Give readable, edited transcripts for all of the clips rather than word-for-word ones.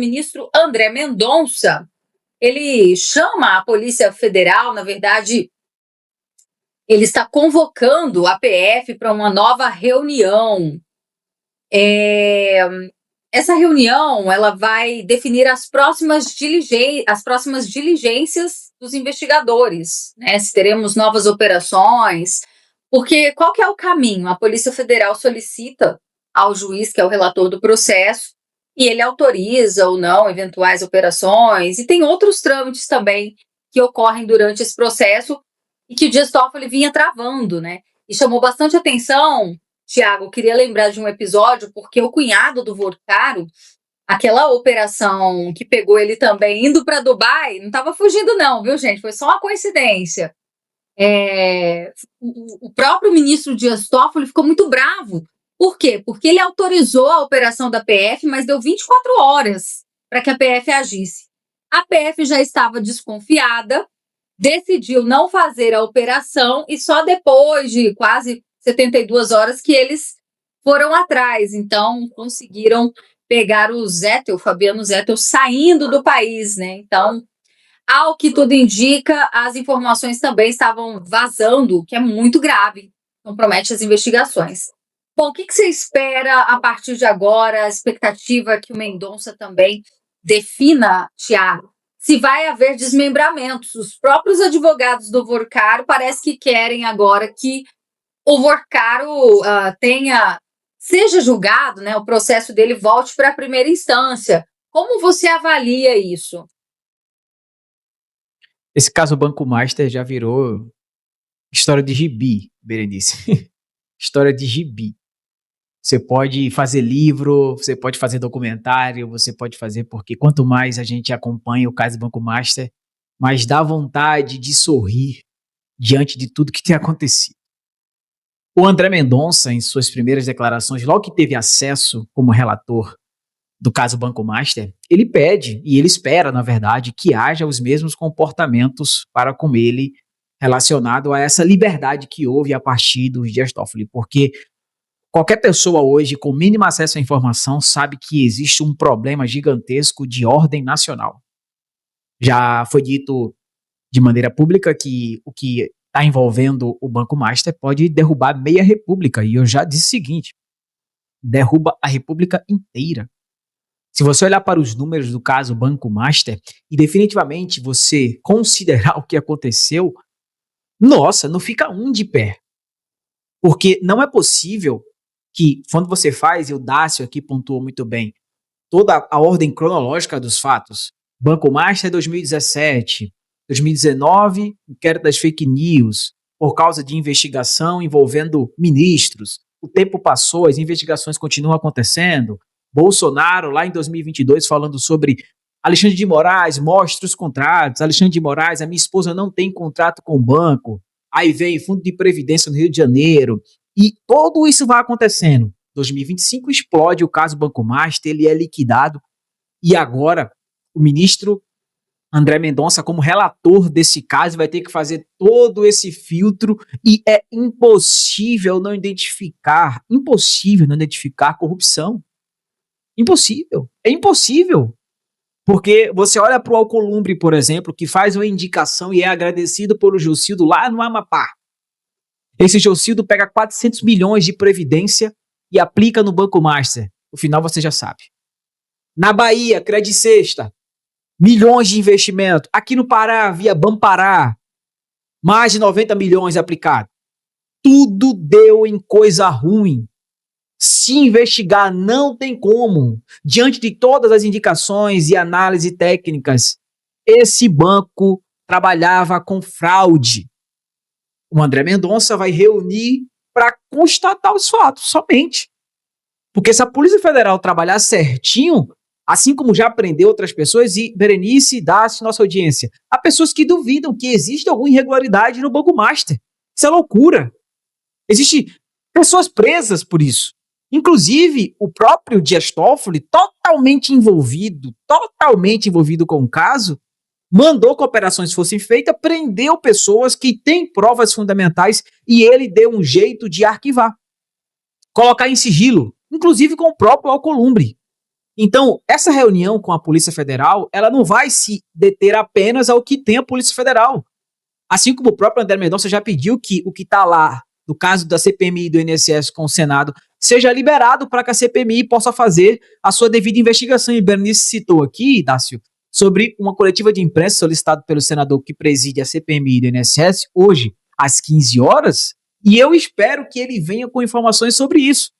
ministro André Mendonça, ele chama a Polícia Federal, na verdade, ele está convocando a PF para uma nova reunião. Essa reunião ela vai definir as próximas diligências dos investigadores, né? Se teremos novas operações, porque qual que é o caminho? A Polícia Federal solicita ao juiz, que é o relator do processo, e ele autoriza ou não eventuais operações, e tem outros trâmites também que ocorrem durante esse processo e que o Dias Toffoli vinha travando, né? E chamou bastante atenção, Tiago, queria lembrar de um episódio, porque o cunhado do Vorcaro, aquela operação que pegou ele também indo para Dubai, não estava fugindo não, viu, gente? Foi só uma coincidência. O próprio ministro Dias Toffoli ficou muito bravo. Por quê? Porque ele autorizou a operação da PF, mas deu 24 horas para que a PF agisse. A PF já estava desconfiada, decidiu não fazer a operação e só depois de quase 72 horas que eles foram atrás. Então, conseguiram pegar o Zettel, Fabiano Zettel, saindo do país, né? Então, ao que tudo indica, as informações também estavam vazando, o que é muito grave, compromete as investigações. Bom, o que você espera a partir de agora? A expectativa é que o Mendonça também defina, Tiago, se vai haver desmembramentos. Os próprios advogados do Vorcaro parece que querem agora que o Vorcaro seja julgado, né, o processo dele volte para a primeira instância. Como você avalia isso? Esse caso Banco Master já virou história de gibi, Berenice. História de gibi. Você pode fazer livro, você pode fazer documentário, você pode fazer, porque quanto mais a gente acompanha o caso Banco Master, mais dá vontade de sorrir diante de tudo que tem acontecido. O André Mendonça, em suas primeiras declarações, logo que teve acesso como relator do caso Banco Master, ele pede, e ele espera, na verdade, que haja os mesmos comportamentos para com ele relacionado a essa liberdade que houve a partir dos Dias Toffoli, porque qualquer pessoa hoje com mínimo acesso à informação sabe que existe um problema gigantesco de ordem nacional. Já foi dito de maneira pública que o que está envolvendo o Banco Master pode derrubar meia república, e eu já disse o seguinte, derruba a república inteira. Se você olhar para os números do caso Banco Master e definitivamente você considerar o que aconteceu, nossa, não fica um de pé. Porque não é possível que, quando você faz, e o Dácio aqui pontuou muito bem, toda a ordem cronológica dos fatos, Banco Master 2017, 2019, inquérito das fake news, por causa de investigação envolvendo ministros, o tempo passou, as investigações continuam acontecendo, Bolsonaro lá em 2022 falando sobre Alexandre de Moraes, mostra os contratos, Alexandre de Moraes, a minha esposa não tem contrato com o banco, aí vem Fundo de Previdência no Rio de Janeiro, e tudo isso vai acontecendo. 2025 explode o caso Banco Master, ele é liquidado, e agora o ministro André Mendonça, como relator desse caso, vai ter que fazer todo esse filtro, e é impossível não identificar corrupção. Impossível, é impossível. Porque você olha para o Alcolumbre, por exemplo, que faz uma indicação e é agradecido pelo Gilcildo lá no Amapá. Esse Gilcildo pega 400 milhões de previdência e aplica no Banco Master. No final você já sabe. Na Bahia, Credit Sexta, milhões de investimento. Aqui no Pará, via Bampará, mais de 90 milhões aplicados. Tudo deu em coisa ruim. Se investigar, não tem como. Diante de todas as indicações e análises técnicas, esse banco trabalhava com fraude. O André Mendonça vai reunir para constatar os fatos, somente. Porque se a Polícia Federal trabalhar certinho, assim como já prendeu outras pessoas, e Berenice, Dácio, nossa audiência, há pessoas que duvidam que existe alguma irregularidade no Banco Master. Isso é loucura. Existem pessoas presas por isso. Inclusive, o próprio Dias Toffoli, totalmente envolvido com o caso, mandou que operações fossem feitas, prendeu pessoas que têm provas fundamentais e ele deu um jeito de arquivar. Colocar em sigilo, inclusive com o próprio Alcolumbre. Então, essa reunião com a Polícia Federal, ela não vai se deter apenas ao que tem a Polícia Federal. Assim como o próprio André Mendonça já pediu que o que está lá, no caso da CPMI e do INSS com o Senado, seja liberado para que a CPMI possa fazer a sua devida investigação. E Berenice citou aqui, Dácio, sobre uma coletiva de imprensa solicitada pelo senador que preside a CPMI do INSS, hoje, às 15 horas, e eu espero que ele venha com informações sobre isso.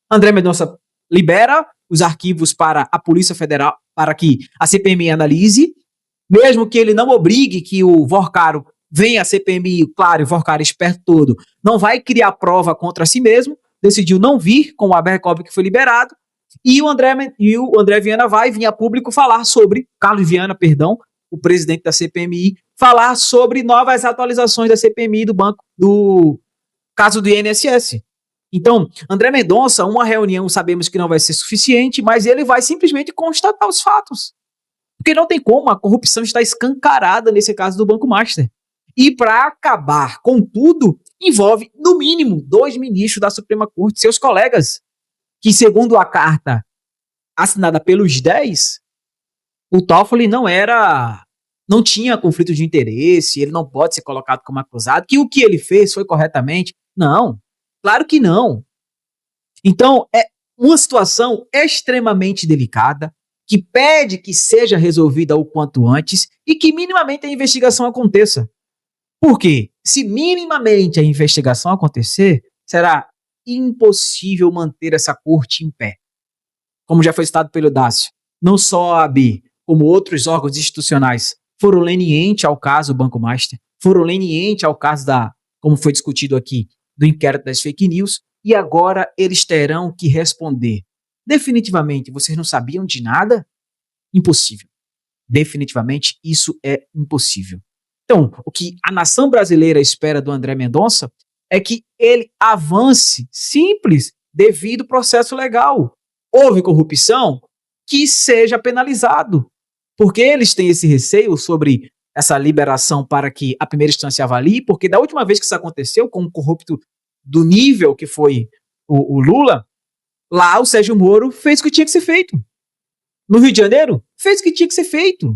André Mendonça libera os arquivos para a Polícia Federal, para que a CPMI analise, mesmo que ele não obrigue que o Vorcaro venha à CPMI, claro, o Vorcaro esperto todo, não vai criar prova contra si mesmo, decidiu não vir com o habeas corpus que foi liberado, e o André Viana vai vir a público falar sobre, Carlos Viana, perdão, o presidente da CPMI, falar sobre novas atualizações da CPMI do caso do INSS. Então, André Mendonça, uma reunião sabemos que não vai ser suficiente, mas ele vai simplesmente constatar os fatos. Porque não tem como, a corrupção está escancarada nesse caso do Banco Master. E para acabar com tudo, envolve, no mínimo, 2 ministros da Suprema Corte, seus colegas, que segundo a carta assinada pelos 10, o Toffoli não tinha conflito de interesse, ele não pode ser colocado como acusado, que o que ele fez foi corretamente. Não, claro que não. Então, é uma situação extremamente delicada, que pede que seja resolvida o quanto antes e que minimamente a investigação aconteça. Por quê? Se minimamente a investigação acontecer, será impossível manter essa corte em pé. Como já foi citado pelo Dácio, não só a AB, como outros órgãos institucionais foram lenientes ao caso Banco Master, foram lenientes ao caso como foi discutido aqui, do inquérito das fake news, e agora eles terão que responder. Definitivamente, vocês não sabiam de nada? Impossível. Definitivamente, isso é impossível. Então, o que a nação brasileira espera do André Mendonça é que ele avance simples devido ao processo legal. Houve corrupção, que seja penalizado. Porque eles têm esse receio sobre essa liberação para que a primeira instância avalie, porque da última vez que isso aconteceu com um corrupto do nível que foi o Lula, lá o Sérgio Moro fez o que tinha que ser feito. No Rio de Janeiro, fez o que tinha que ser feito.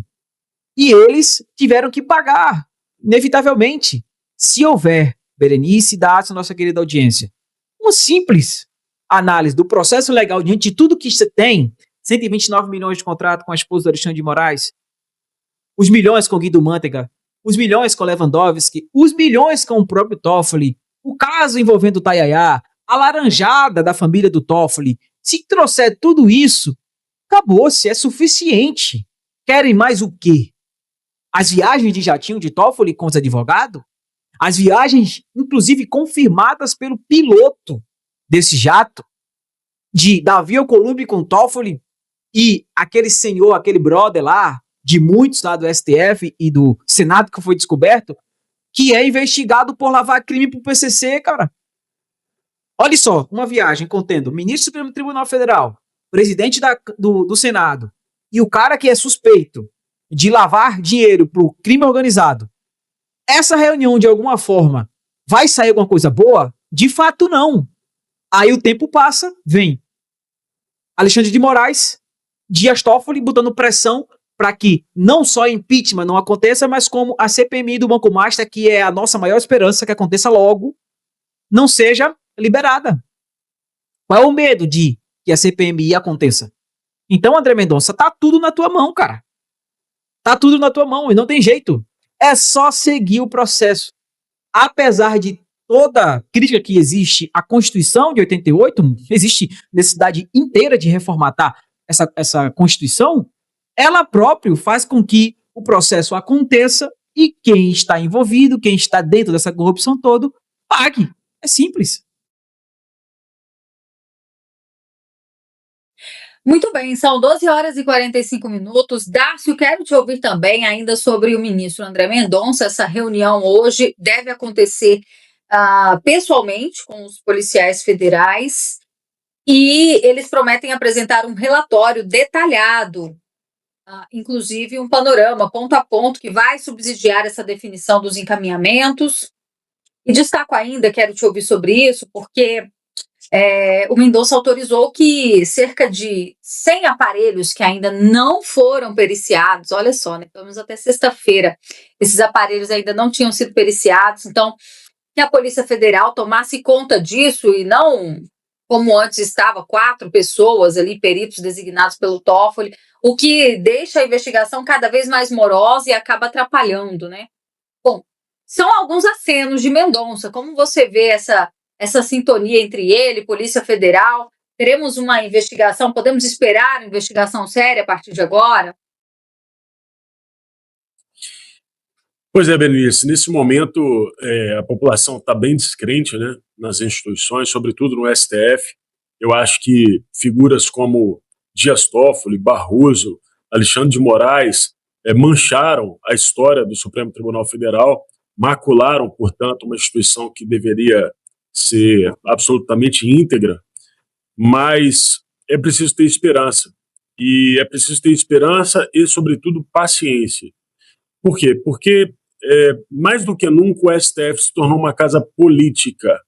E eles tiveram que pagar, inevitavelmente. Se houver, Berenice e Dácio, nossa querida audiência, uma simples análise do processo legal diante de tudo que você tem, 129 milhões de contrato com a esposa do Alexandre de Moraes, os milhões com Guido Mantega, os milhões com Lewandowski, os milhões com o próprio Toffoli, o caso envolvendo o Tayayá, a laranjada da família do Toffoli, se trouxer tudo isso, acabou-se, é suficiente. Querem mais o quê? As viagens de jatinho de Toffoli com os advogados? As viagens, inclusive, confirmadas pelo piloto desse jato, de Davi Alcolumbre com Toffoli e aquele senhor, aquele brother lá, de muitos lá do STF e do Senado que foi descoberto, que é investigado por lavar crime pro PCC, cara. Olha só, uma viagem contendo ministro do Supremo Tribunal Federal, presidente do Senado e o cara que é suspeito de lavar dinheiro pro crime organizado. Essa reunião, de alguma forma, vai sair alguma coisa boa? De fato, não. Aí o tempo passa, vem Alexandre de Moraes, Dias Toffoli botando pressão para que não só impeachment não aconteça, mas como a CPMI do Banco Master, que é a nossa maior esperança que aconteça logo, não seja liberada. Qual é o medo de que a CPMI aconteça? Então, André Mendonça, tá tudo na tua mão, cara. Tá tudo na tua mão e não tem jeito. É só seguir o processo. Apesar de toda crítica que existe à Constituição de 88, existe necessidade inteira de reformatar essa Constituição, ela própria faz com que o processo aconteça e quem está envolvido, quem está dentro dessa corrupção toda, pague. É simples. Muito bem, são 12 horas e 45 minutos. Dácio, quero te ouvir também ainda sobre o ministro André Mendonça. Essa reunião hoje deve acontecer pessoalmente com os policiais federais e eles prometem apresentar um relatório detalhado, inclusive um panorama ponto a ponto que vai subsidiar essa definição dos encaminhamentos. E destaco ainda, quero te ouvir sobre isso, porque o Mendonça autorizou que cerca de 100 aparelhos que ainda não foram periciados, olha só, né, pelo menos até sexta-feira, esses aparelhos ainda não tinham sido periciados, então que a Polícia Federal tomasse conta disso e não, como antes estava, 4 pessoas ali, peritos designados pelo Toffoli, o que deixa a investigação cada vez mais morosa e acaba atrapalhando, né? Bom, são alguns acenos de Mendonça. Como você vê essa sintonia entre ele e Polícia Federal? Teremos uma investigação, podemos esperar uma investigação séria a partir de agora? Pois é, Berenice, nesse momento a população está bem descrente, né, nas instituições, sobretudo no STF. Eu acho que figuras como Dias Toffoli, Barroso, Alexandre de Moraes mancharam a história do Supremo Tribunal Federal, macularam, portanto, uma instituição que deveria ser absolutamente íntegra, mas é preciso ter esperança. E é preciso ter esperança e, sobretudo, paciência. Por quê? Porque, mais do que nunca, o STF se tornou uma casa política.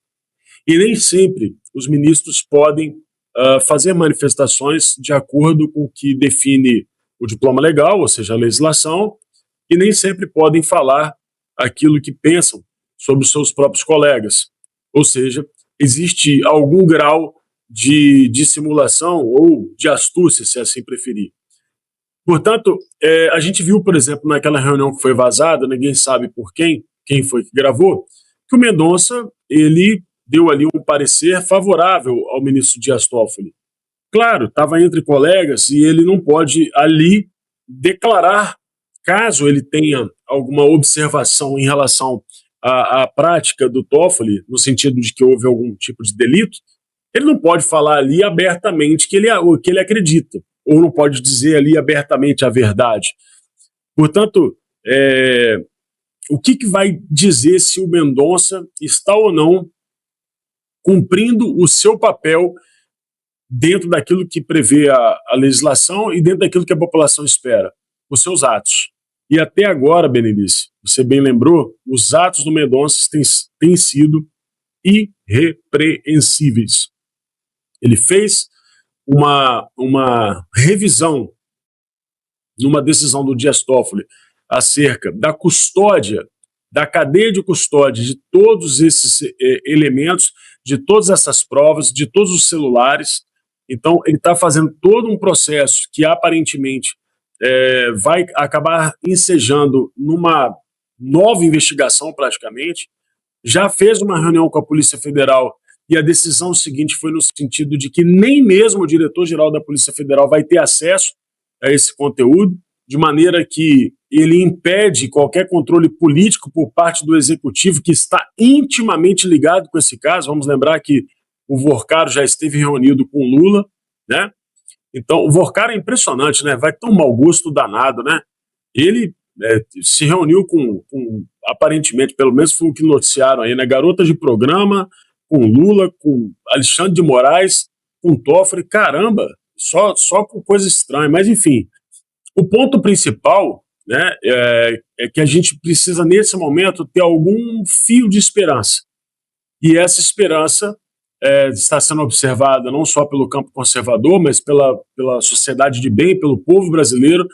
E nem sempre os ministros podem fazer manifestações de acordo com o que define o diploma legal, ou seja, a legislação, e nem sempre podem falar aquilo que pensam sobre os seus próprios colegas. Ou seja, existe algum grau de dissimulação ou de astúcia, se assim preferir. Portanto, a gente viu, por exemplo, naquela reunião que foi vazada, ninguém sabe por quem foi que gravou, que o Mendonça, ele deu ali um parecer favorável ao ministro Dias Toffoli. Claro, estava entre colegas e ele não pode ali declarar, caso ele tenha alguma observação em relação à prática do Toffoli, no sentido de que houve algum tipo de delito, ele não pode falar ali abertamente que ele acredita, ou não pode dizer ali abertamente a verdade. Portanto, o que vai dizer se o Mendonça está ou não cumprindo o seu papel dentro daquilo que prevê a legislação e dentro daquilo que a população espera, os seus atos. E até agora, Berenice, você bem lembrou, os atos do Mendonça têm sido irrepreensíveis. Ele fez uma revisão numa decisão do Dias Toffoli acerca da custódia, da cadeia de custódia de todos esses elementos, de todas essas provas, de todos os celulares. Então, ele está fazendo todo um processo que aparentemente vai acabar ensejando numa nova investigação praticamente. Já fez uma reunião com a Polícia Federal e a decisão seguinte foi no sentido de que nem mesmo o diretor-geral da Polícia Federal vai ter acesso a esse conteúdo, de maneira que ele impede qualquer controle político por parte do Executivo, que está intimamente ligado com esse caso. Vamos lembrar que o Vorcaro já esteve reunido com Lula, né? Então, o Vorcaro é impressionante, né? Vai ter um mau gosto danado, né? Ele se reuniu com, aparentemente, pelo menos foi o que noticiaram aí, né? Garota de programa, com Lula, com Alexandre de Moraes, com Toffoli, caramba, só com coisa estranha, mas enfim. O ponto principal, né, é que a gente precisa, nesse momento, ter algum fio de esperança. E essa esperança está sendo observada não só pelo campo conservador, mas pela sociedade de bem, pelo povo brasileiro,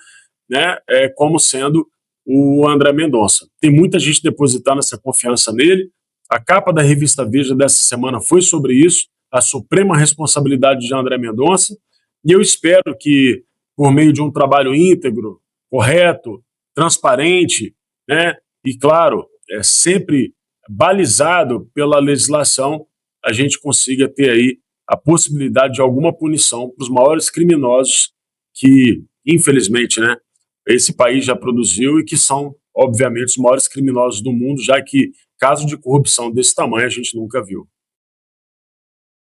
né, como sendo o André Mendonça. Tem muita gente depositando essa confiança nele. A capa da revista Veja dessa semana foi sobre isso, a suprema responsabilidade de André Mendonça, e eu espero que, por meio de um trabalho íntegro, correto, transparente, né, e, claro, sempre balizado pela legislação, a gente consiga ter aí a possibilidade de alguma punição para os maiores criminosos que, infelizmente, né, esse país já produziu e que são, obviamente, os maiores criminosos do mundo, já que caso de corrupção desse tamanho a gente nunca viu.